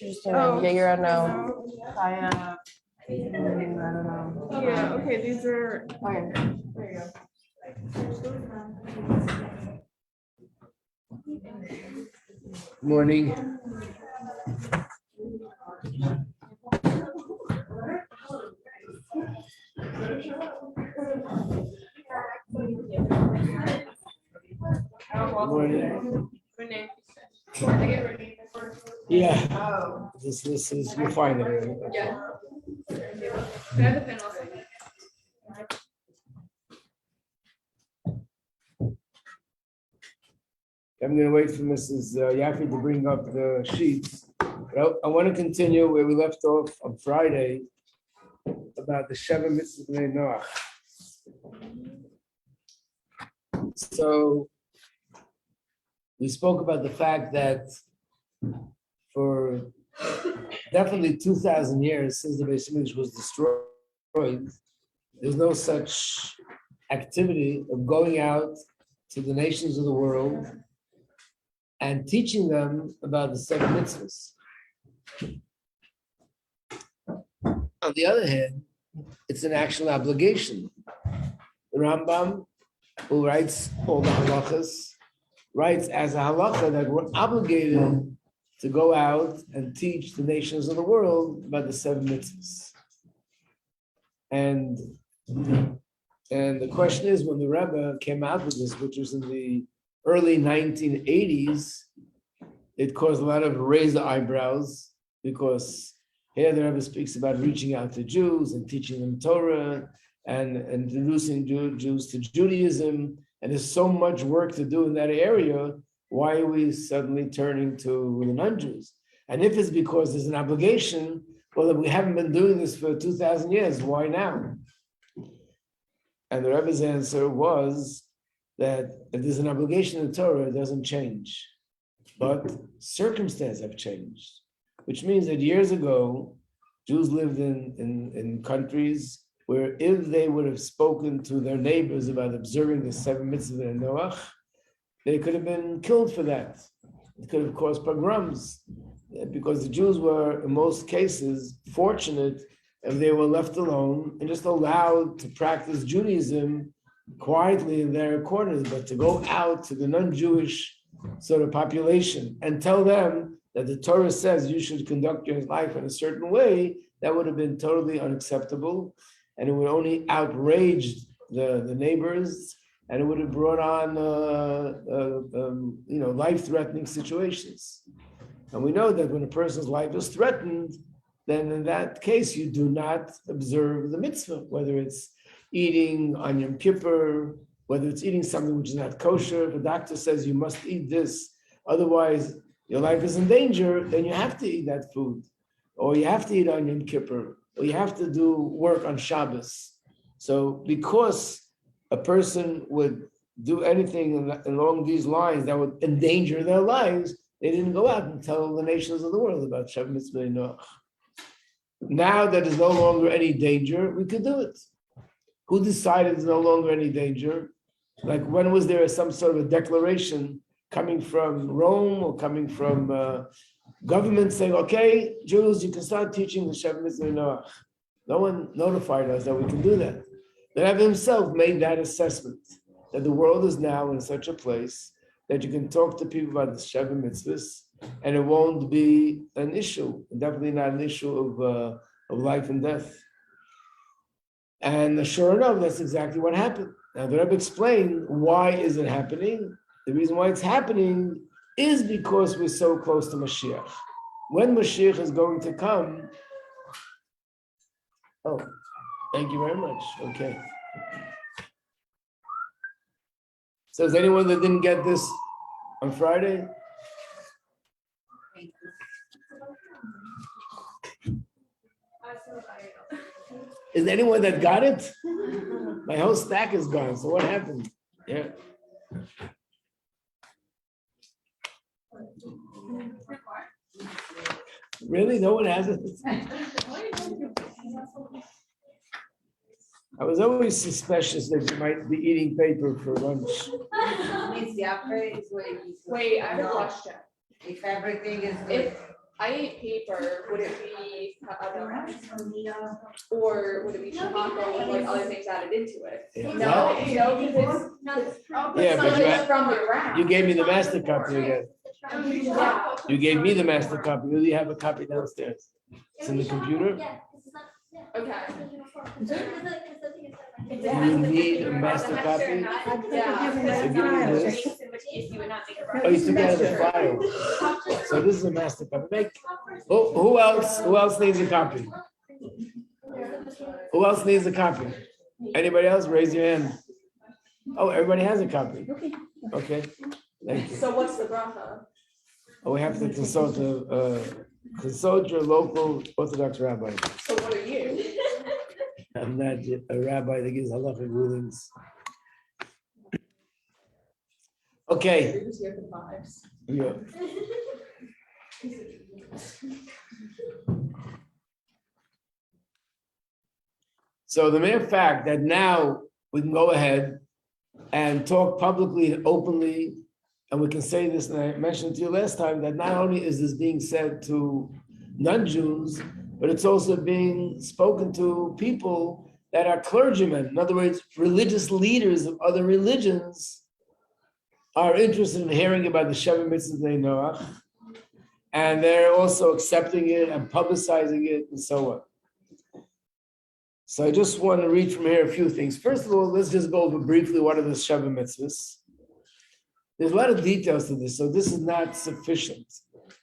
Interesting. Yeah, you're on now. I don't know. Yeah, okay, these are. Okay. There you Morning. Morning. Yeah. This is, you'll find it. Yeah. Can I have the pen also? I'm going to wait for Mrs. Yaffe to bring up the sheets. But I want to continue where we left off on Friday about the Sheva Mitzvahs Bnei Noach. So we spoke about the fact that for definitely 2,000 years since the Beis Hamikdash was destroyed, there's no such activity of going out to the nations of the world and teaching them about the seven mitzvahs. On the other hand, it's an actual obligation. The Rambam, who writes all the halachas, writes as a halacha that we're obligated to go out and teach the nations of the world about the seven mitzvahs. And the question is, when the Rebbe came out with this, which was in the early 1980s, it caused a lot of raised eyebrows, because here the Rebbe speaks about reaching out to Jews and teaching them Torah and introducing Jews to Judaism, and there's so much work to do in that area. Why are we suddenly turning to the non-Jews? And if it's because there's an obligation, well, we haven't been doing this for 2,000 years, why now? And the Rebbe's answer was that if there's an obligation in Torah, it doesn't change. But circumstances have changed, which means that years ago, Jews lived in countries where if they would have spoken to their neighbors about observing the seven mitzvahs in Noach, they could have been killed for that. It could have caused pogroms, because the Jews were, in most cases, fortunate if they were left alone and just allowed to practice Judaism quietly in their corners. But to go out to the non-Jewish sort of population and tell them that the Torah says you should conduct your life in a certain way, that would have been totally unacceptable. And it would only outrage the neighbors, and it would have brought on life-threatening situations. And we know that when a person's life is threatened, then in that case, you do not observe the mitzvah, whether it's eating on Yom Kippur, whether it's eating something which is not kosher. If a doctor says you must eat this, otherwise your life is in danger, then you have to eat that food. Or you have to eat on Yom Kippur, or you have to do work on Shabbos. So because a person would do anything along these lines that would endanger their lives, they didn't go out and tell the nations of the world about Sheva Mitzvah Noach. Now that there's no longer any danger, we could do it. Who decided there's no longer any danger? Like, when was there some sort of a declaration coming from Rome or coming from government saying, okay, Jews, you can start teaching the Sheva Mitzvah Noach? No one notified us that we can do that. The Rebbe himself made that assessment, that the world is now in such a place that you can talk to people about the Sheva Mitzvahs and it won't be an issue, definitely not an issue of life and death. And sure enough, that's exactly what happened. Now the Rebbe explained why is it happening. The reason why it's happening is because we're so close to Mashiach. When Mashiach is going to come, oh, thank you very much. Okay. So is anyone that didn't get this on Friday? Is there anyone that got it? My whole stack is gone. So what happened? Yeah. Really? No one has it? I was always suspicious that you might be eating paper for lunch. Wait, I have a question. If everything is good. I ate paper, would it be Adar I? Or would it be shabbat with like other things added into it? Yeah. No, because Yeah, but it's from the ground. you gave me the master copy again. Yeah. You gave me the master copy. Will you have a copy downstairs? It's in the computer. Okay. You need a master copy. Oh, you took it out of the file. So this is a master copy. Who else needs a copy? Who else needs a copy? Anybody else? Raise your hand. Oh, everybody has a copy. Okay. Thank you. So what's the bracha? Oh, we have to consult your local Orthodox rabbi. So what are you? I'm not a rabbi that gives halachic rulings. Okay. You're just here for vibes. Yeah. So the mere fact that now we can go ahead and talk publicly and openly, and we can say this, and I mentioned to you last time, that not only is this being said to non-Jews, but it's also being spoken to people that are clergymen. In other words, religious leaders of other religions are interested in hearing about the Shabbat Mitzvahs they know, and they're also accepting it and publicizing it and so on. So I just want to read from here a few things. First of all, let's just go over briefly what are the Shabbat Mitzvahs. There's a lot of details to this, so this is not sufficient.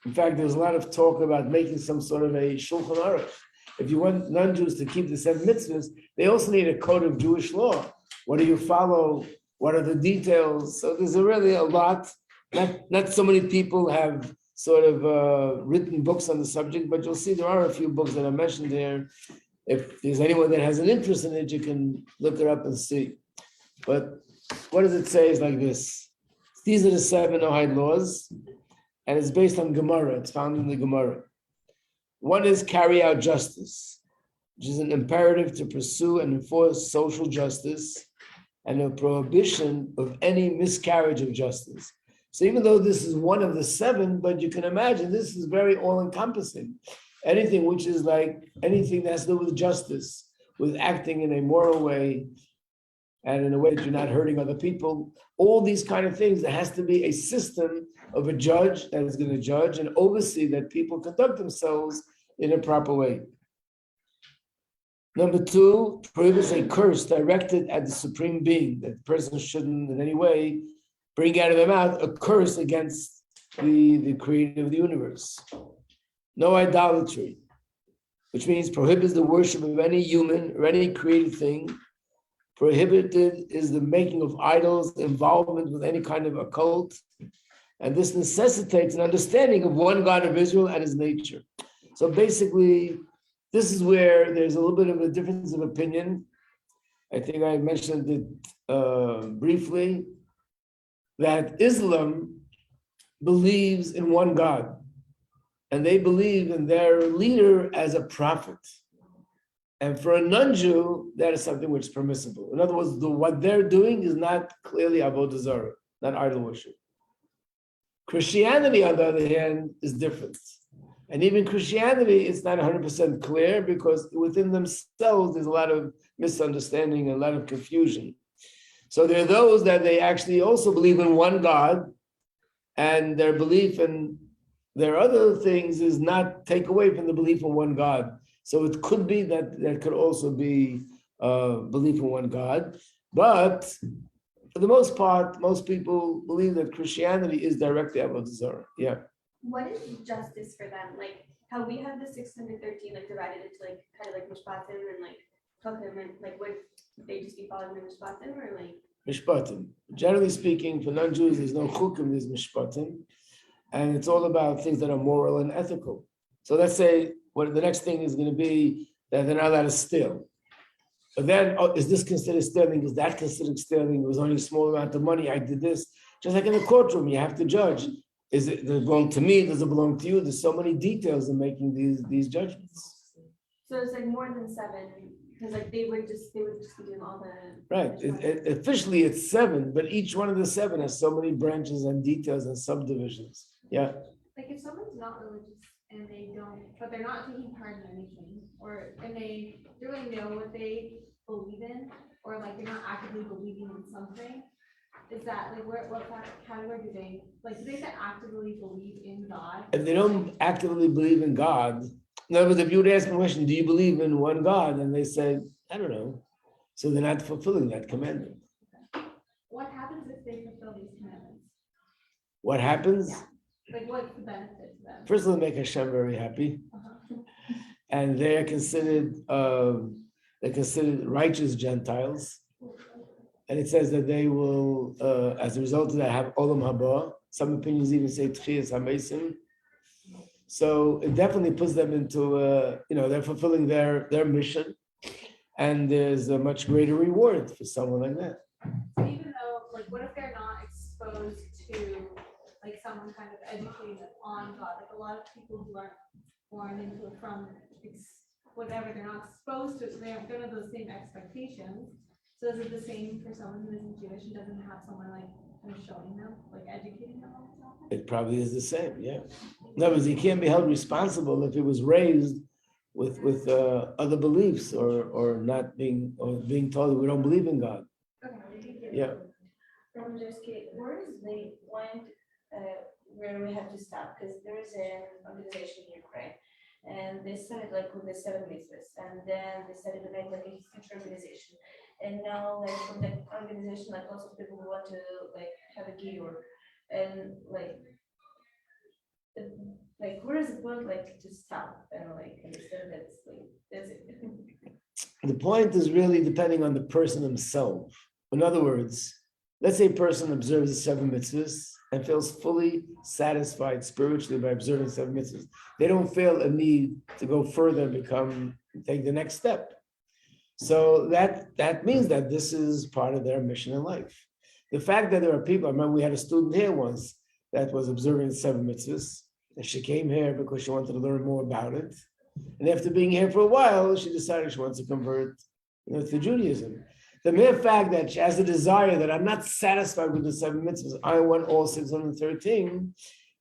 In fact, there's a lot of talk about making some sort of a Shulchan Aruch. If you want non-Jews to keep the 7 mitzvahs, they also need a code of Jewish law. What do you follow? What are the details? So there's really a lot. Not so many people have sort of written books on the subject, but you'll see there are a few books that are mentioned there. If there's anyone that has an interest in it, you can look it up and see. But what does it say is like this. These are the 7 Noahide laws, and it's based on Gemara. It's found in the Gemara. One is carry out justice, which is an imperative to pursue and enforce social justice and a prohibition of any miscarriage of justice. So even though this is one of the 7, but you can imagine this is very all-encompassing. Anything which is like anything that has to do with justice, with acting in a moral way, and in a way that you're not hurting other people, all these kind of things, there has to be a system of a judge that is going to judge and oversee that people conduct themselves in a proper way. Number 2, prohibits a curse directed at the supreme being, that the person shouldn't in any way bring out of their mouth a curse against the creator of the universe. No idolatry, which means prohibits the worship of any human or any created thing. Prohibited is the making of idols, involvement with any kind of occult, and this necessitates an understanding of one God of Israel and his nature. So basically, this is where there's a little bit of a difference of opinion. I think I mentioned it briefly, that Islam believes in one God, and they believe in their leader as a prophet. And for a non-Jew, that is something which is permissible. In other words, what they're doing is not clearly avodah zarah, not idol worship. Christianity, on the other hand, is different. And even Christianity, it's not 100% clear because within themselves, there's a lot of misunderstanding and a lot of confusion. So there are those that they actually also believe in one God, and their belief in their other things is not take away from the belief in one God. So it could be that there could also be belief in one God. But for the most part, most people believe that Christianity is directly avodah zarah. Yeah. What is justice for them? Like how we have the 613 like divided into like kind of like mishpatim and like tochim, and like would they just be following the mishpatim or like? Mishpatim. Generally speaking, for non-Jews, there's no chukim, there's mishpatim. And it's all about things that are moral and ethical. So let's say what the next thing is going to be that they're not allowed to steal. But then, is this considered stealing? Is that considered stealing? It was only a small amount of money. I did this. Just like in the courtroom, you have to judge. Does it belong to me? Does it belong to you? There's so many details in making these judgments. So it's like more than 7 because like they would just be doing all the right. Officially, it's 7, but each one of the 7 has so many branches and details and subdivisions. Yeah. Like if someone's not religious, and they don't, but they're not taking part in anything, and they really know what they believe in, or like they're not actively believing in something, is that like what category do they actively believe in God? If they don't actively believe in God, in other words, if you would ask them a question, do you believe in one God? And they say, I don't know. So they're not fulfilling that commandment. What happens if they fulfill these commandments? What happens? Yeah. Like what's the benefit to them? First of all, make Hashem very happy. And they're considered righteous Gentiles. And it says that they will, as a result of that, have Olam Haba. Some opinions even say Tchiyas HaMeisim. So it definitely puts them into, they're fulfilling their mission. And there's a much greater reward for someone like that. So even though, like, what if they're not exposed to, like, someone kind of educated on God? Like, a lot of people who aren't born into it from whatever, they're not exposed to it, so they don't have those same expectations. So is it the same for someone who isn't Jewish and doesn't have someone, like, kind of showing them, like, educating them on something? It probably is the same, yeah. In other words, he can't be held responsible if it was raised with other beliefs or not being told that we don't believe in God. Yeah. Rabbi Majeski, where is the point where we have to stop? Because there is an organization in Ukraine, and they started like with the 7 mitzvahs, and then they started to make like a huge organization. And now, like from that organization, like lots of people who want to like have a giur, and like where is the point like to stop and like understand that's it. The point is really depending on the person himself. In other words, let's say a person observes the 7 mitzvahs and feels fully satisfied spiritually by observing 7 mitzvahs. They don't feel a need to go further and take the next step. So that means that this is part of their mission in life. The fact that there are people, I remember we had a student here once that was observing 7 mitzvahs, and she came here because she wanted to learn more about it. And after being here for a while, she decided she wants to convert to Judaism. The mere fact that she has a desire that I'm not satisfied with the 7 mitzvahs, I want all 613,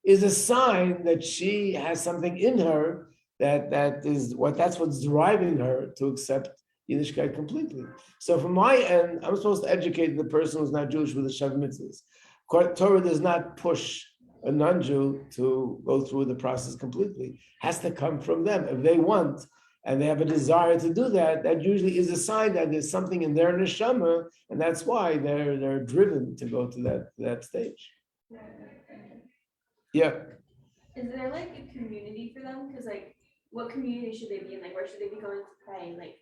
is a sign that she has something in her that's what's driving her to accept Yiddishkeit completely. So from my end, I'm supposed to educate the person who's not Jewish with the 7 mitzvahs. Torah does not push a non-Jew to go through the process completely. It has to come from them. If they want and they have a desire to do that, that usually is a sign that there's something in their neshama, and that's why they're driven to go to that stage. Yeah. Is there like a community for them? Because like, what community should they be in? Like, where should they be going to pray? Like,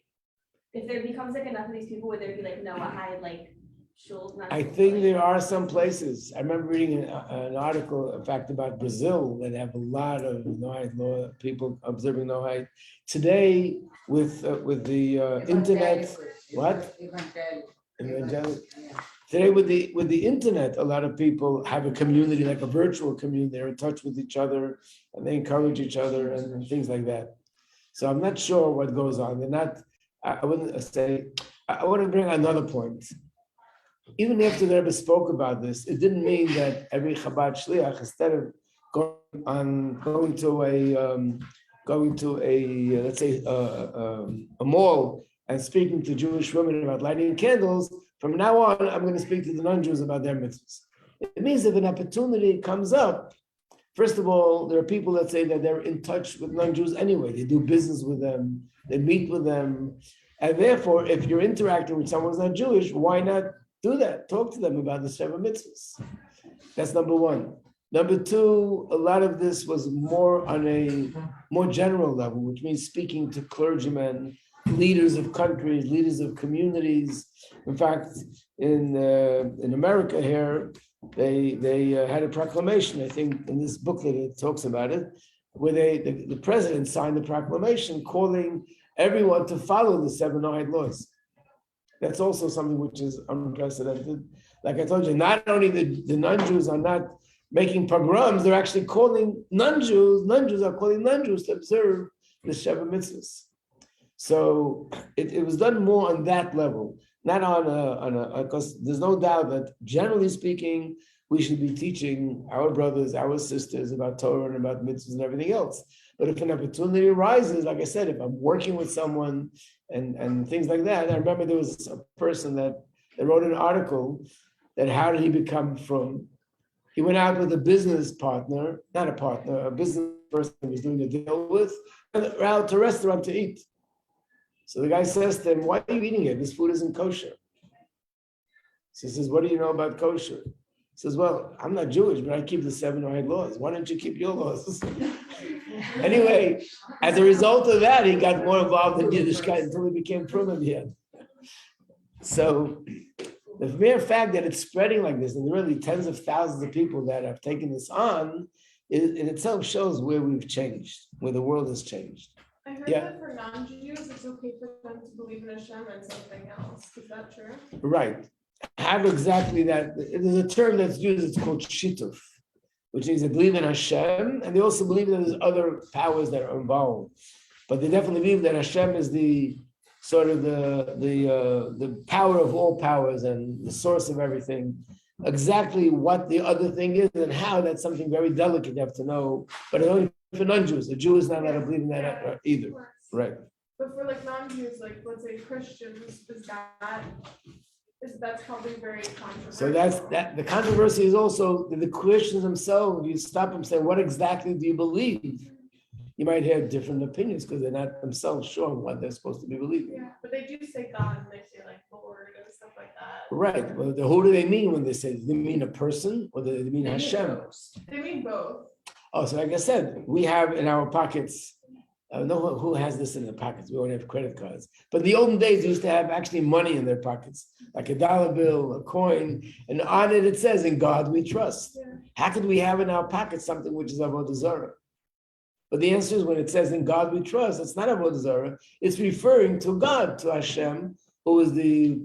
if there becomes like enough of these people, would there be like Noahide like shuls? I think there are some places. I remember reading an article, in fact, about Brazil that have a lot of Noahide law, people observing Noahide. Today, with the internet, what? Evangelical. Today, with the internet, a lot of people have a community, like a virtual community. They're in touch with each other, and they encourage each other and things like that. So I'm not sure what goes on. They're not. I wouldn't say. I want to bring another point. Even after the Rebbe spoke about this, it didn't mean that every Chabad shliach, instead of going to a let's say a mall and speaking to Jewish women about lighting candles, from now on I'm going to speak to the non-Jews about their mitzvahs. It means if an opportunity comes up, first of all, there are people that say that they're in touch with non-Jews anyway. They do business with them, they meet with them, and therefore, if you're interacting with someone who's not Jewish, why not do that? Talk to them about the 7 mitzvahs. That's number one. Number two, a lot of this was more on a more general level, which means speaking to clergymen, leaders of countries, leaders of communities. In fact, in America here, they had a proclamation. I think in this booklet it talks about it, where the president signed the proclamation calling everyone to follow the 7 Noahide laws. That's also something which is unprecedented. Like I told you, not only the non-Jews are not making pogroms, they're actually calling non-Jews are calling non-Jews to observe the 7 mitzvahs. So it was done more on that level, not because there's no doubt that generally speaking, we should be teaching our brothers, our sisters about Torah and about mitzvahs and everything else. But if an opportunity arises, like I said, if I'm working with someone and things like that, I remember there was a person that wrote an article that how did he become from, he went out with a business partner, not a partner, a business person he was doing a deal with, and out to a restaurant to eat. So the guy says to him, why are you eating it? This food isn't kosher. So he says, what do you know about kosher? He says, well, I'm not Jewish, but I keep the 7 or 8 laws. Why don't you keep your laws? Anyway, as a result of that, he got more involved in Yiddishkeit until he became from in the end. So the mere fact that it's spreading like this, and really tens of thousands of people that have taken this on, in itself shows where we've changed, where the world has changed. I heard Yeah. that for non-Jews, it's okay for them to believe in Hashem and something else. Is that true? Right. Have exactly that. There's a term that's used, it's called shituf, which means they believe in Hashem, and they also believe that there's other powers that are involved. But they definitely believe that Hashem is the sort of the power of all powers and the source of everything. Exactly what the other thing is and how, that's something very delicate you have to know. But it's only for non-Jews. A Jew is not allowed to believe in that either. Right. But for like non-Jews, like let's say Christians, that's probably very controversial. So that the controversy is also the Christians themselves. You stop them, say, what exactly do you believe? You might have different opinions because they're not themselves sure what they're supposed to be believing. Yeah, but they do say God and they say like Lord and stuff like that. Right. Well, who do they mean when they say? Do they mean a person or do they mean Hashem? They mean both. Oh, so like I said, we have in our pockets. I don't know who has this in their pockets. We only have credit cards. But in the olden days, they used to have actually money in their pockets, like a dollar bill, a coin, and on it says, "In God we trust." Yeah. How could we have in our pockets something which is avodah zarah? But the answer is when it says, "In God we trust," it's not avodah zarah. It's referring to God, to Hashem, who is the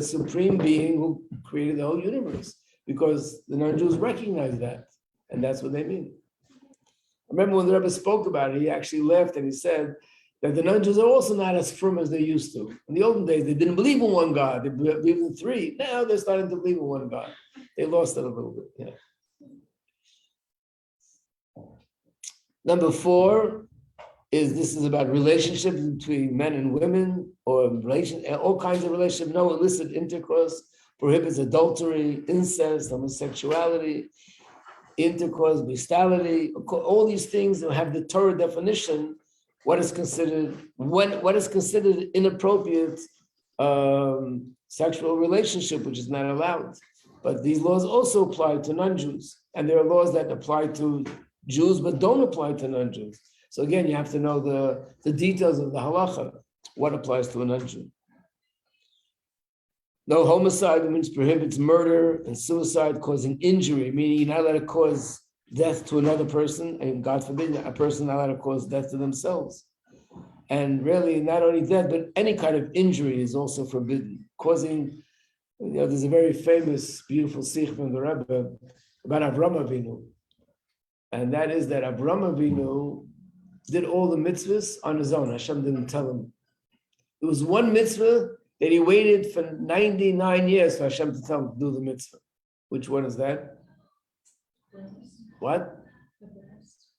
supreme being who created the whole universe. Because the non-Jews recognize that, and that's what they mean. I remember when the Rebbe spoke about it, he actually laughed and he said that the non-Jews are also not as firm as they used to. In the olden days, they didn't believe in one God, they believed in 3. Now they're starting to believe in one God. They lost it a little bit, yeah. Number 4 this is about relationships between men and women, or all kinds of relationships, no illicit intercourse, prohibits adultery, incest, homosexuality, intercourse, bestiality, all these things that have the Torah definition, what is considered inappropriate sexual relationship, which is not allowed. But these laws also apply to non-Jews, and there are laws that apply to Jews but don't apply to non-Jews. So again, you have to know the details of the halacha, what applies to a non-Jew. No homicide, which prohibits murder and suicide causing injury, meaning you're not allowed to cause death to another person, and God forbid, a person not allowed to cause death to themselves. And really, not only death, but any kind of injury is also forbidden. Causing, there's a very famous, beautiful sikh from the Rebbe about Avraham Avinu. And that is that Avraham Avinu did all the mitzvahs on his own. Hashem didn't tell him. There was one mitzvah that he waited for 99 years for Hashem to tell him to do the mitzvah. Which one is that? What?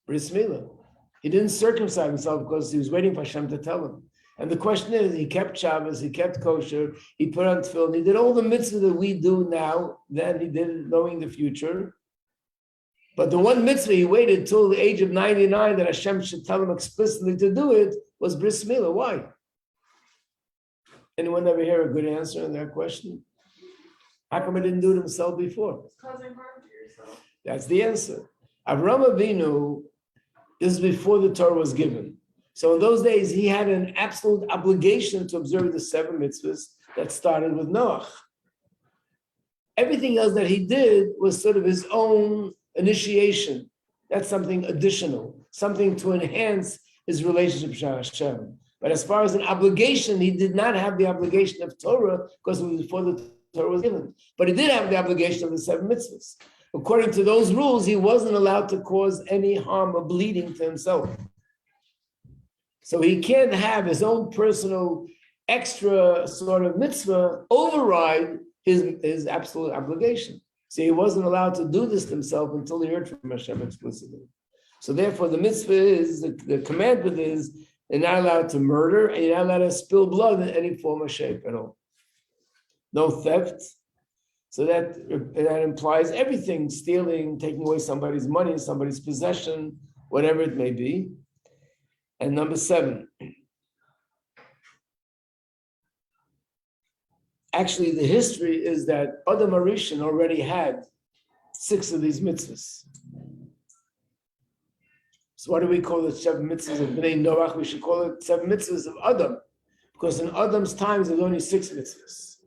Bris Milah. He didn't circumcise himself because he was waiting for Hashem to tell him. And the question is, he kept Shabbos, he kept kosher, he put on tefillin, he did all the mitzvahs that we do now, then he did it knowing the future. But the one mitzvah he waited till the age of 99 that Hashem should tell him explicitly to do it was Bris Milah. Why? Anyone ever hear a good answer on that question? How come he didn't do it himself before? It's causing harm to yourself. That's the answer. Avraham Avinu, this is before the Torah was given. So in those days, he had an absolute obligation to observe the 7 mitzvahs that started with Noach. Everything else that he did was sort of his own initiation. That's something additional, something to enhance his relationship with Hashem. But as far as an obligation, he did not have the obligation of Torah because it was before the Torah was given. But he did have the obligation of the 7 mitzvahs. According to those rules, he wasn't allowed to cause any harm or bleeding to himself. So he can't have his own personal extra sort of mitzvah override his absolute obligation. So he wasn't allowed to do this himself until he heard from Hashem explicitly. So therefore, the mitzvah is, the commandment is, they're not allowed to murder, and you're not allowed to spill blood in any form or shape at all. No theft. So that implies everything, stealing, taking away somebody's money, somebody's possession, whatever it may be. And number 7. Actually, the history is that Adam Arishan already had 6 of these mitzvahs. So what do we call it? 7 mitzvahs of Bnei Noach. We should call it 7 mitzvahs of Adam, because in Adam's times there's only 6 mitzvahs.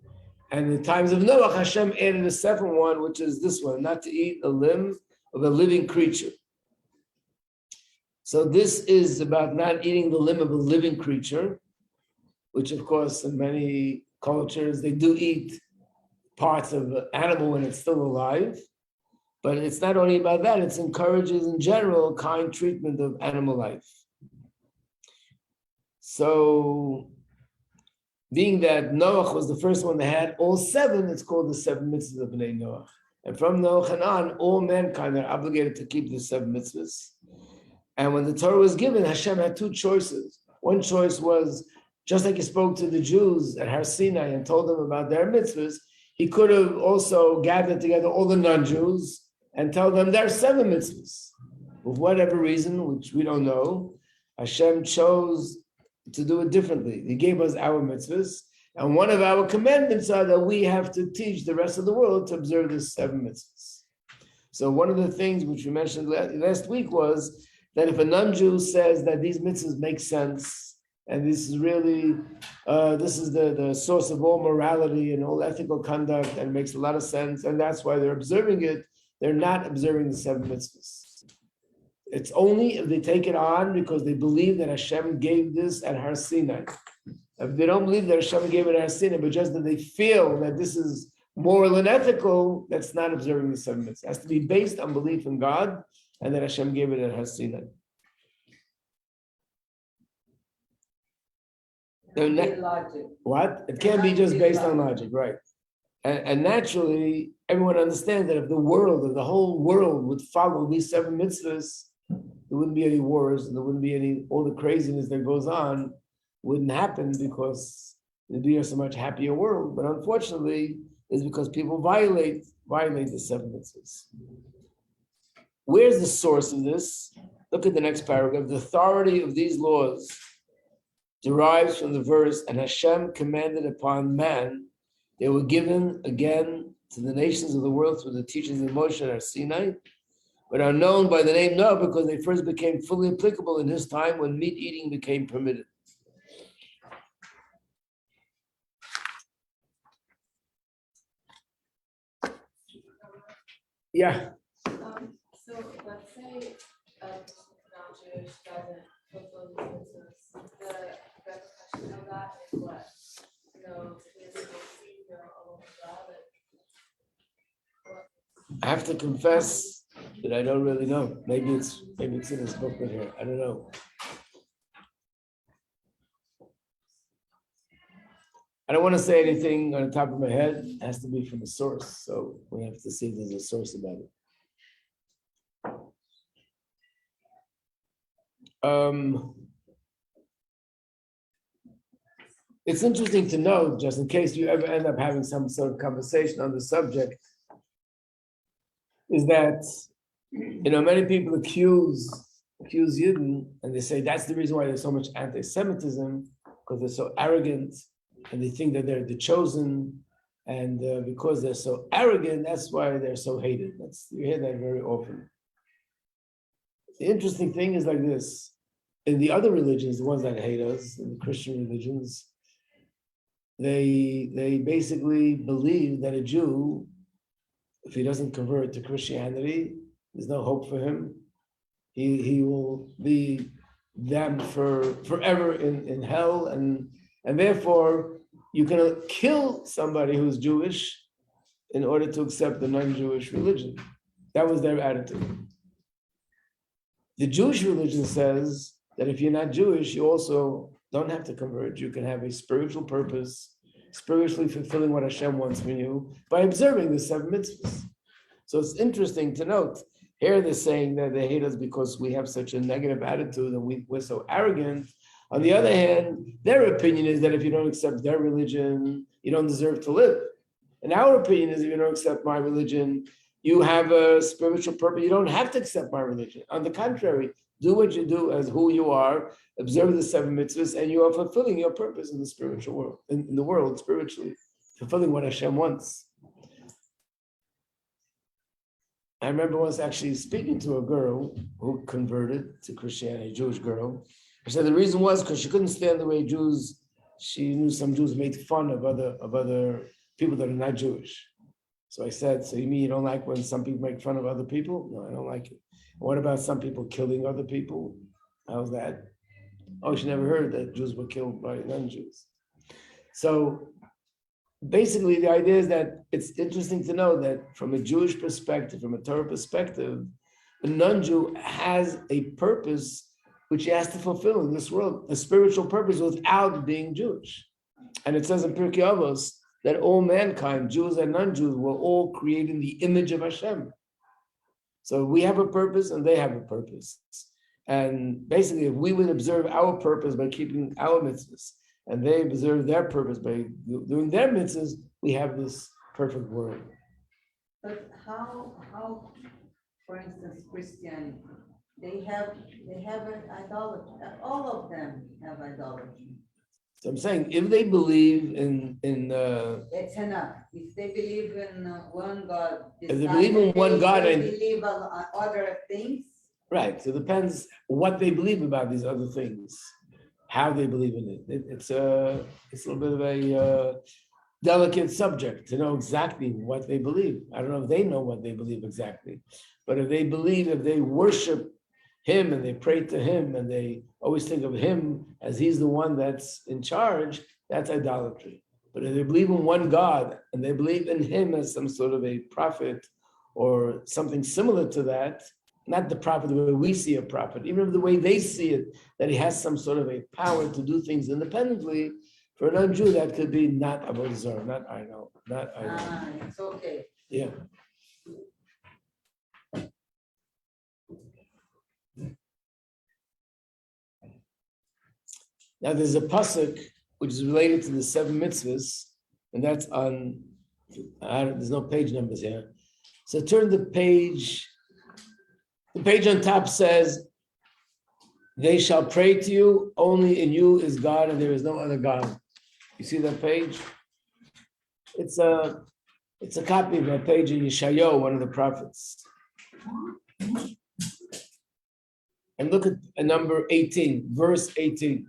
And in the times of Noach, Hashem added a 7th one, which is this one, not to eat a limb of a living creature. So this is about not eating the limb of a living creature, which of course in many cultures, they do eat parts of an animal when it's still alive. But it's not only about that, it encourages in general kind treatment of animal life. So being that Noach was the first one that had all 7, it's called the 7 mitzvahs of Bnei Noach. And from Noach and on, all mankind are obligated to keep the 7 mitzvahs. And when the Torah was given, Hashem had 2 choices. One choice was, just like he spoke to the Jews at Har Sinai and told them about their mitzvahs, he could have also gathered together all the non-Jews and tell them there are 7 mitzvahs. For whatever reason, which we don't know, Hashem chose to do it differently. He gave us our mitzvahs, and one of our commandments are that we have to teach the rest of the world to observe the 7 mitzvahs. So one of the things which we mentioned last week was that if a non-Jew says that these mitzvahs make sense, and this is really, this is the source of all morality and all ethical conduct, and it makes a lot of sense, and that's why they're observing it, they're not observing the 7 mitzvahs. It's only if they take it on because they believe that Hashem gave this at Har Sinai. If they don't believe that Hashem gave it at Har Sinai, but just that they feel that this is moral and ethical, that's not observing the 7 mitzvahs. It has to be based on belief in God and that Hashem gave it at Har Sinai. What? It can't be just based on logic, right? And naturally, everyone understands that if the whole world would follow these 7 mitzvahs, there wouldn't be any wars, and there wouldn't be all the craziness that goes on wouldn't happen because there'd be a so much happier world. But unfortunately, it's because people violate the 7 mitzvahs. Where's the source of this? Look at the next paragraph. The authority of these laws derives from the verse, and Hashem commanded upon man. They were given again to the nations of the world through the teachings of Moshe at Sinai, but are known by the name Noah because they first became fully applicable in his time when meat eating became permitted. Yeah. So let's say non-Jewish doesn't fulfill these mitzvahs. The repercussion of that is what? So he doesn't see the Allah God. I have to confess that I don't really know. Maybe it's in this booklet here. I don't know. I don't want to say anything on the top of my head. It has to be from a source. So we have to see if there's a source about it. It's interesting to know, just in case you ever end up having some sort of conversation on the subject, is that, many people accuse Yidden, and they say that's the reason why there's so much anti-Semitism, because they're so arrogant, and they think that they're the chosen, and because they're so arrogant, that's why they're so hated. You hear that very often. The interesting thing is like this. In the other religions, the ones that hate us, in the Christian religions, they basically believe that a Jew, if he doesn't convert to Christianity, there's no hope for him. He will be damned forever in hell, and therefore you can kill somebody who's Jewish in order to accept the non-Jewish religion. That was their attitude. The Jewish religion says that if you're not Jewish, you also don't have to convert. You can have a spiritual purpose, spiritually fulfilling what Hashem wants from you by observing the 7 mitzvahs. So it's interesting to note, Here they're saying that they hate us because we have such a negative attitude and we're so arrogant. On the other hand, their opinion is that if you don't accept their religion, you don't deserve to live. And our opinion is if you don't accept my religion, you have a spiritual purpose. You don't have to accept my religion. On the contrary, do what you do as who you are, observe the 7 mitzvahs, and you are fulfilling your purpose in the spiritual world, in the world spiritually, fulfilling what Hashem wants. I remember once actually speaking to a girl who converted to Christianity, a Jewish girl. I said the reason was because she couldn't stand the way Jews, she knew some Jews made fun of other people that are not Jewish. So I said, so you mean you don't like when some people make fun of other people? No, I don't like it. What about some people killing other people? How's that? Oh, she never heard that Jews were killed by non-Jews. So basically the idea is that it's interesting to know that from a Jewish perspective, from a Torah perspective, a non-Jew has a purpose which he has to fulfill in this world, a spiritual purpose without being Jewish. And it says in Pirkei Avos that all mankind, Jews and non-Jews, were all created in the image of Hashem. So we have a purpose and they have a purpose. And basically, if we would observe our purpose by keeping our mitzvahs, and they observe their purpose by doing their mitzvahs, we have this perfect world. But how, for instance, Christianity, they have an idolatry. All of them have idolatry. So I'm saying, if they believe in It's enough. If they believe in one God, if they believe in one God they and believe on other things. right, so it depends what they believe about these other things, how they believe in it. It's a little bit of a delicate subject to know exactly what they believe. I don't know if they know what they believe exactly, but if they believe, if they worship him and they pray to him and they always think of him as he's the one that's in charge, that's idolatry. But if they believe in one God and they believe in him as some sort of a prophet or something similar to that, not the prophet the way we see a prophet, even the way they see it, that he has some sort of a power to do things independently, for an unju that could be not avodah zarah, not idol, not idol. It's okay. Yeah. Now there's a pasuk which is related to the 7 mitzvahs, and that's on, there's no page numbers here. So turn the page on top says, they shall pray to you, only in you is God and there is no other God. You see that page? It's a copy of that page in Yeshayahu, one of the prophets. And look at number 18, verse 18.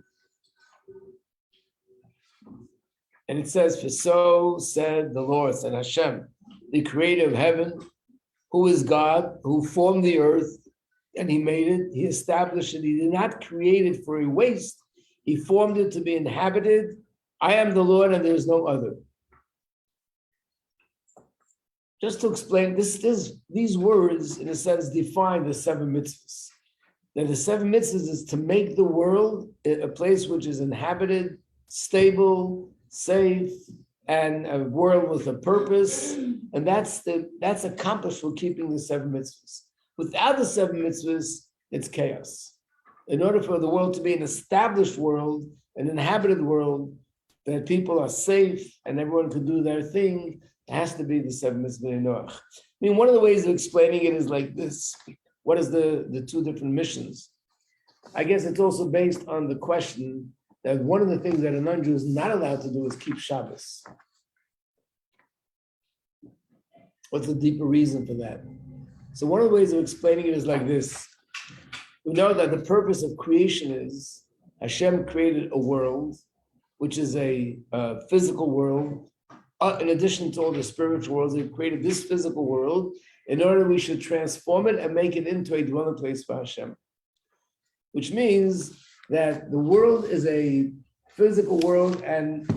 And it says, for so said the Lord, said Hashem, the creator of heaven, who is God, who formed the earth, and he made it, he established it. He did not create it for a waste. He formed it to be inhabited. I am the Lord and there is no other. Just to explain, these words, in a sense, define the 7 mitzvahs. That the 7 mitzvahs is to make the world a place which is inhabited, stable, safe, and a world with a purpose. And that's accomplished for keeping the 7 mitzvahs. Without the 7 mitzvahs, it's chaos. In order for the world to be an established world, an inhabited world, that people are safe and everyone can do their thing, it has to be the 7 mitzvahs. I mean, one of the ways of explaining it is like this. What is the 2 different missions? I guess it's also based on the question that one of the things that a non-Jew is not allowed to do is keep Shabbos. What's the deeper reason for that? So one of the ways of explaining it is like this. We know that the purpose of creation is Hashem created a world, which is a physical world. In addition to all the spiritual worlds, he created this physical world in order we should transform it and make it into a dwelling place for Hashem. Which means that the world is a physical world and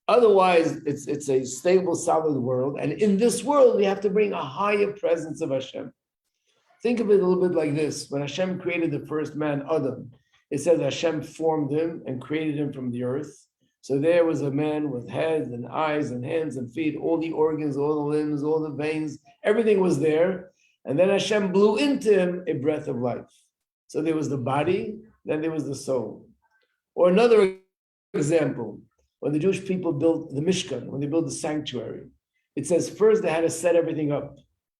otherwise it's a stable, solid world. And in this world, we have to bring a higher presence of Hashem. Think of it a little bit like this. When Hashem created the first man, Adam, it says Hashem formed him and created him from the earth. So there was a man with head and eyes and hands and feet, all the organs, all the limbs, all the veins, everything was there. And then Hashem blew into him a breath of life. So there was the body, then there was the soul. Or another example, when the Jewish people built the Mishkan, when they built the sanctuary, it says first they had to set everything up.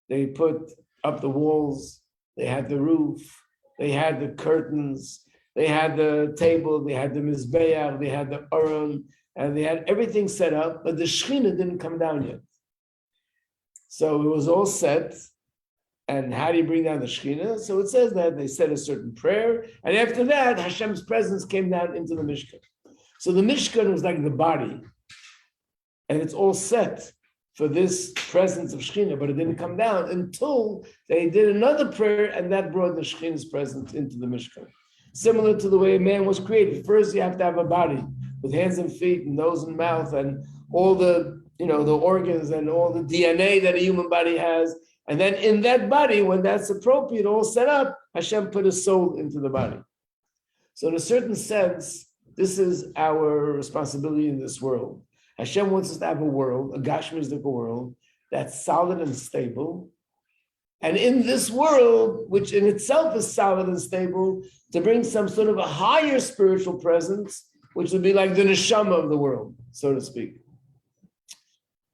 They put up the walls, they had the roof, they had the curtains, they had the table, they had the Mizbeach, they had the Aron, and they had everything set up, but the Shekhinah didn't come down yet. So it was all set. And how do you bring down the Shekhinah? So it says that they said a certain prayer, and after that, Hashem's presence came down into the Mishkan. So the Mishkan was like the body, and it's all set for this presence of Shekhinah, but it didn't come down until they did another prayer, and that brought the Shekhinah's presence into the Mishkan. Similar to the way a man was created. First, you have to have a body with hands and feet, and nose and mouth, and all the the organs and all the DNA that a human body has. And then in that body, when that's appropriate, all set up, Hashem put a soul into the body. So in a certain sense, this is our responsibility in this world. Hashem wants us to have a world, a Gashmistic world, that's solid and stable. And in this world, which in itself is solid and stable, to bring some sort of a higher spiritual presence, which would be like the neshama of the world, so to speak.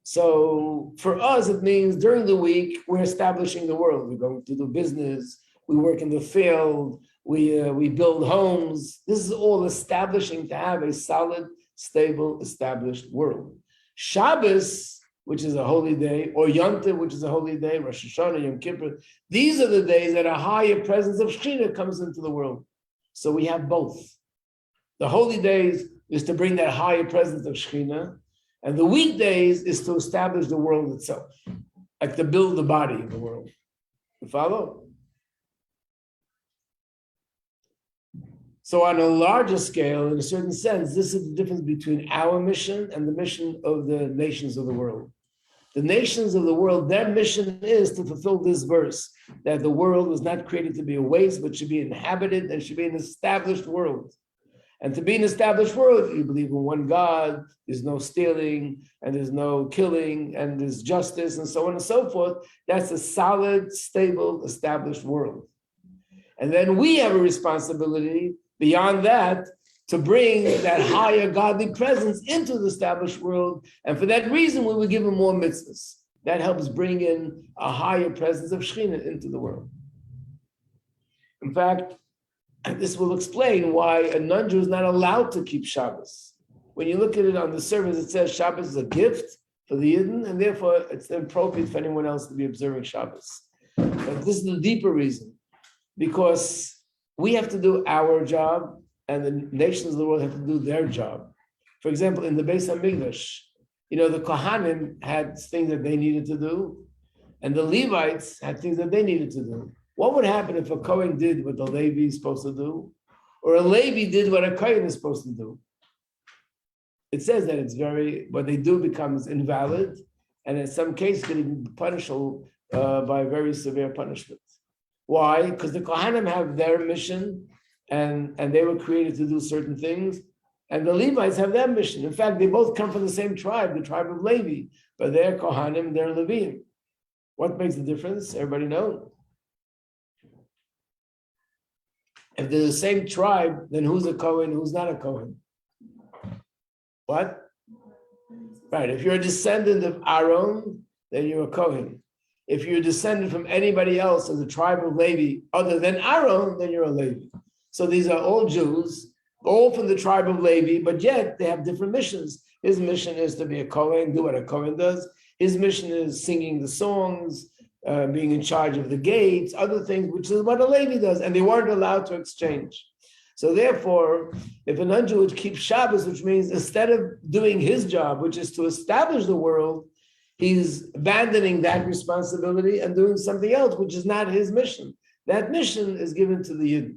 So for us, it means during the week, we're establishing the world. We're going to do business, we work in the field, we build homes. This is all establishing to have a solid, stable, established world. Shabbos, which is a holy day, or Yom Tov, which is a holy day, Rosh Hashanah, Yom Kippur, these are the days that a higher presence of Shekhinah comes into the world. So we have both. The holy days is to bring that higher presence of Shekhinah, and the weekdays is to establish the world itself, like to build the body of the world. You follow? So on a larger scale, in a certain sense, this is the difference between our mission and the mission of the nations of the world. The nations of the world, their mission is to fulfill this verse, that the world was not created to be a waste, but should be inhabited and should be an established world. And to be an established world, you believe in one God, there's no stealing, and there's no killing, and there's justice, and so on and so forth. That's a solid, stable, established world. And then we have a responsibility beyond that to bring that higher godly presence into the established world. And for that reason, we will give them more mitzvahs. That helps bring in a higher presence of Shekhinah into the world. In fact, and this will explain why a non-Jew is not allowed to keep Shabbos. When you look at it on the surface, it says Shabbos is a gift for the Yidden, and therefore it's inappropriate for anyone else to be observing Shabbos. But this is the deeper reason, because we have to do our job, and the nations of the world have to do their job. For example, in the Beis HaMikdash, the Kohanim had things that they needed to do, and the Levites had things that they needed to do. What would happen if a Kohen did what the Levi is supposed to do, or a Levi did what a Kohen is supposed to do? It says that what they do becomes invalid, and in some cases can be punishable by very severe punishment. Why? Because the Kohanim have their mission, and they were created to do certain things, and the Levites have their mission. In fact, they both come from the same tribe, the tribe of Levi, but they're Kohanim, they're Levim. What makes the difference? Everybody knows. If they're the same tribe, then who's a Kohen, who's not a Kohen? What? Right, if you're a descendant of Aaron, then you're a Kohen. If you're a descendant from anybody else of the tribe of Levi other than Aaron, then you're a Levi. So these are all Jews, all from the tribe of Levi, but yet they have different missions. His mission is to be a Kohen, do what a Kohen does. His mission is singing the songs, being in charge of the gates, other things, which is what a Levi does, and they weren't allowed to exchange. So therefore, if an unju would keep Shabbos, which means instead of doing his job, which is to establish the world, he's abandoning that responsibility and doing something else, which is not his mission. That mission is given to the Yidden.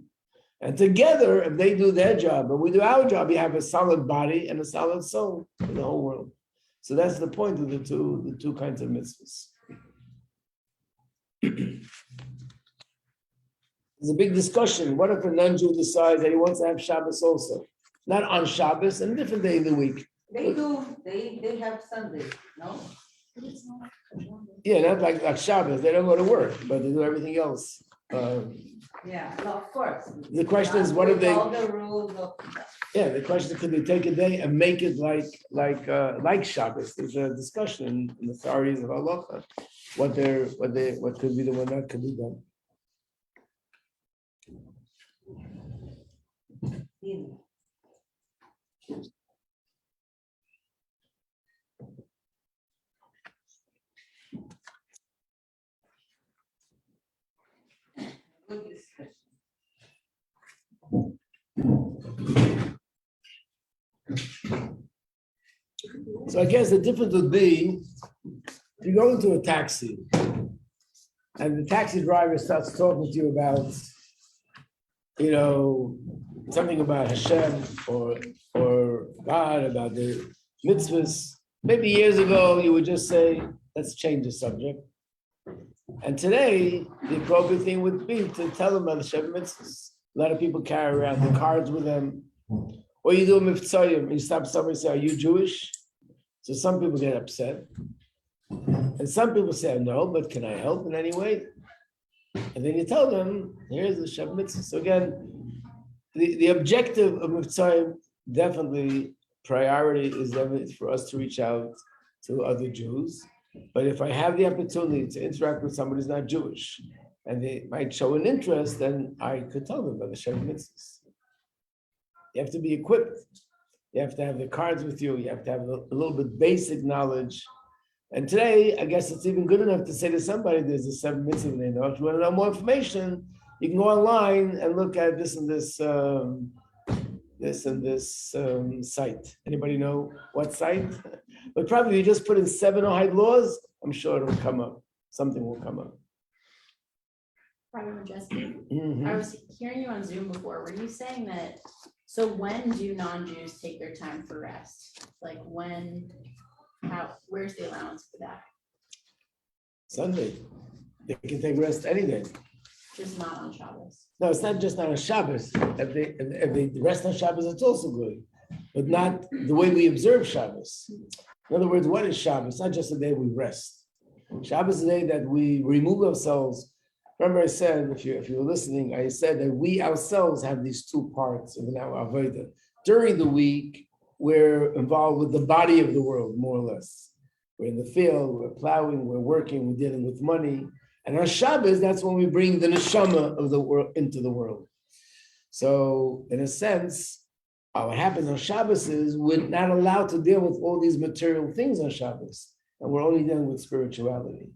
And together, if they do their job, but we do our job, you have a solid body and a solid soul in the whole world. So that's the point of the two kinds of mitzvahs. There's a big discussion. What if a non-Jew decides that he wants to have Shabbos also? Not on Shabbos, and a different day of the week. They do, they have Sunday, no? Yeah, not like Shabbos, they don't go to work, but they do everything else. Yeah, no, of course. The question is, what if they? All the rules of. Yeah, the question is, could they take a day and make it like Shabbos? There's a discussion in the authorities of halacha, what could be the one that could be done. Good discussion. So I guess the difference would be, if you go into a taxi and the taxi driver starts talking to you about, something about Hashem or God, about the Mitzvahs. Maybe years ago, you would just say, let's change the subject. And today, the appropriate thing would be to tell them about the Shabbat Mitzvahs. A lot of people carry around the cards with them. Or you do a Mitzvahs, you stop somebody and say, are you Jewish? So some people get upset. And some people say, no, but can I help in any way? And then you tell them, here's the Shabbat Mitzvah. So again, the objective of Mitzvahs, definitely priority is definitely for us to reach out to other Jews. But if I have the opportunity to interact with somebody who's not Jewish, and they might show an interest, then I could tell them about the Shabbat Mitzvahs. You have to be equipped. You have to have the cards with you. You have to have a little bit basic knowledge. And today, I guess it's even good enough to say to somebody, there's a 7 mitzvah they know. If you want to know more information, you can go online and look at this and this site. Anybody know what site? But probably you just put in 7 Ohio laws, I'm sure it'll come up. Something will come up. Rabbi Majeski, Mhm. I was hearing you on Zoom before. Were you saying that, so when do non-Jews take their time for rest? Like when, where's the allowance for that? Sunday. They can take rest any day. Just not on Shabbos? No, it's not just on Shabbos. If they rest on Shabbos, it's also good. But not the way we observe Shabbos. In other words, what is Shabbos? It's not just a day we rest. Shabbos is a day that we remove ourselves. Remember I said, if you were listening, I said that we ourselves have these 2 parts of our Avodah. During the week, we're involved with the body of the world, more or less. We're in the field, we're plowing, we're working, we're dealing with money. And on Shabbos, that's when we bring the neshama of the world into the world. So in a sense, what happens on Shabbos is we're not allowed to deal with all these material things on Shabbos. And we're only dealing with spirituality.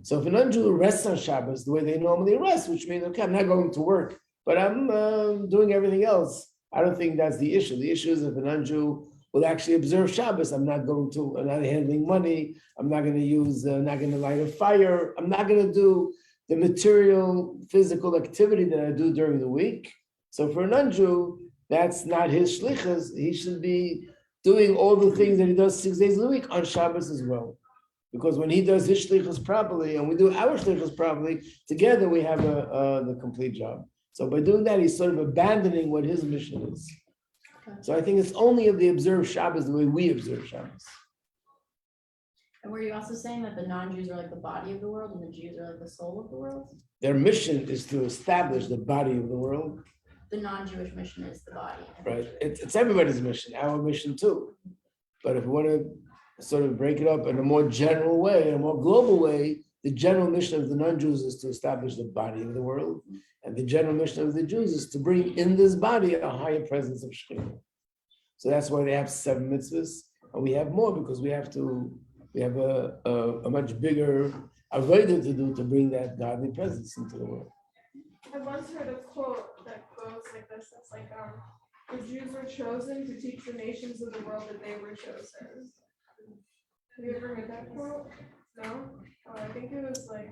So if an unju rests on Shabbos the way they normally rest, which means, okay, I'm not going to work, but I'm doing everything else. I don't think that's the issue. The issue is if an unju will actually observe Shabbos, I'm not handling money. I'm not going to use, not going to light a fire. I'm not going to do the material, physical activity that I do during the week. So for an unju, that's not his shlichus. He should be doing all the things that he does 6 days a week on Shabbos as well. Because when he does his shlichus properly and we do our shlichus properly, together we have the complete job. So by doing that, he's sort of abandoning what his mission is. So I think it's only if they observe Shabbos the way we observe Shabbos. And were you also saying that the non-Jews are like the body of the world and the Jews are like the soul of the world? Their mission is to establish the body of the world. The non-Jewish mission is the body. Right. It's everybody's mission, our mission too. But if we want to sort of break it up in a more general way, in a more global way, the general mission of the non-Jews is to establish the body of the world. And the general mission of the Jews is to bring in this body a higher presence of Shekhinah. So that's why they have 7 mitzvahs, and we have more because we have a much bigger avodah to do to bring that godly presence into the world. I once heard a quote that goes like this. It's like, the Jews were chosen to teach the nations of the world that they were chosen. Have you ever heard that quote? No? Oh, I think it was like,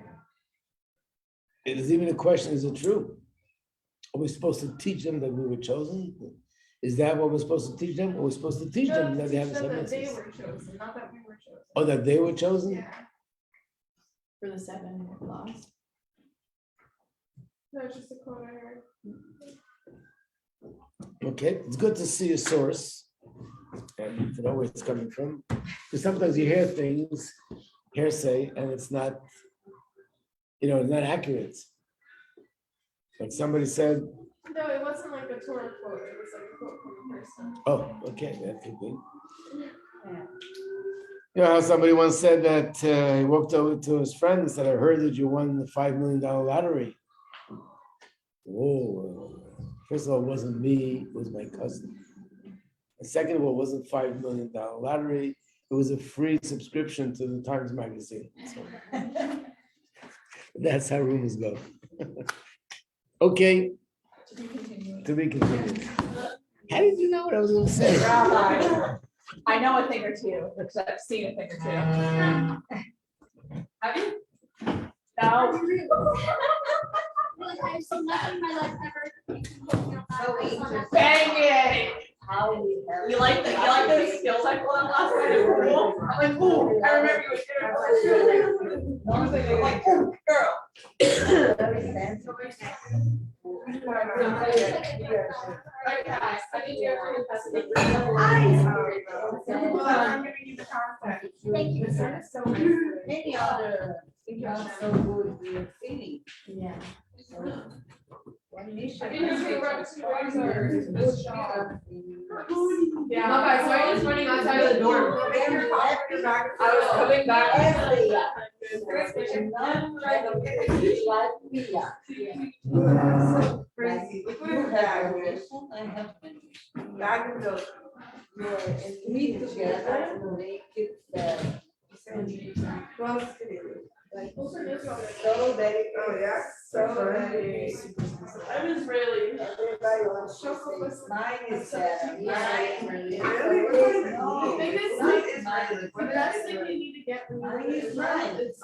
It is even a question, is it true? Are we supposed to teach them that we were chosen? Is that what we're supposed to teach them? Or we're supposed to teach them that they have them that they mitzvahs? were chosen, not that we were chosen. Oh, that they were chosen? Yeah. For the 7 laws? No, it's just a quote I heard. Okay, it's good to see a source and to know where it's coming from. Because sometimes you hear things hearsay and it's not, it's not accurate. Like somebody said, No, it wasn't like a Torah quote, it was like a quote from a person. oh, okay, that could be. You know how somebody once said that he walked over to his friend and said, I heard that you won the $5 million lottery. Whoa. First of all, it wasn't me, it was my cousin. And second of all, it wasn't $5 million lottery. It was a free subscription to the Times Magazine. So that's how rumors go. Okay. To be continued. How did you know what I was going to say? Rabbi, I know a thing or two, because I've seen a thing or two. Have you? No. I've seen nothing in my life ever. Dang it! How we have. You like those skills I pulled up last night? I'm like, ooh, I remember you were doing that. I'm like, ooh, girl. Very sensitive. Okay, guys, I need you to pass it. Well, I'm giving you the contact. Thank you, sir. So Many other not so good with feeling. Yeah. One mission. I didn't know you were up to yours or Good this job. Yeah. No, guys, why are you just running outside of the door? make your coffee back. I was coming back. Crazy. You have a mission, I have a mission. Bag of milk. We together make it better. Close to you. So very, Oh, yeah. so very. I was really. Everybody wants to say, mine is better. Mine Really? No, Biggest mine thing is mine. The best thing you need to get when Mine you is mine. it's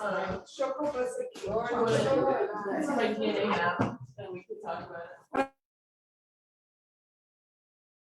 Choco Yours is That's my DNA now, and we could talk about it.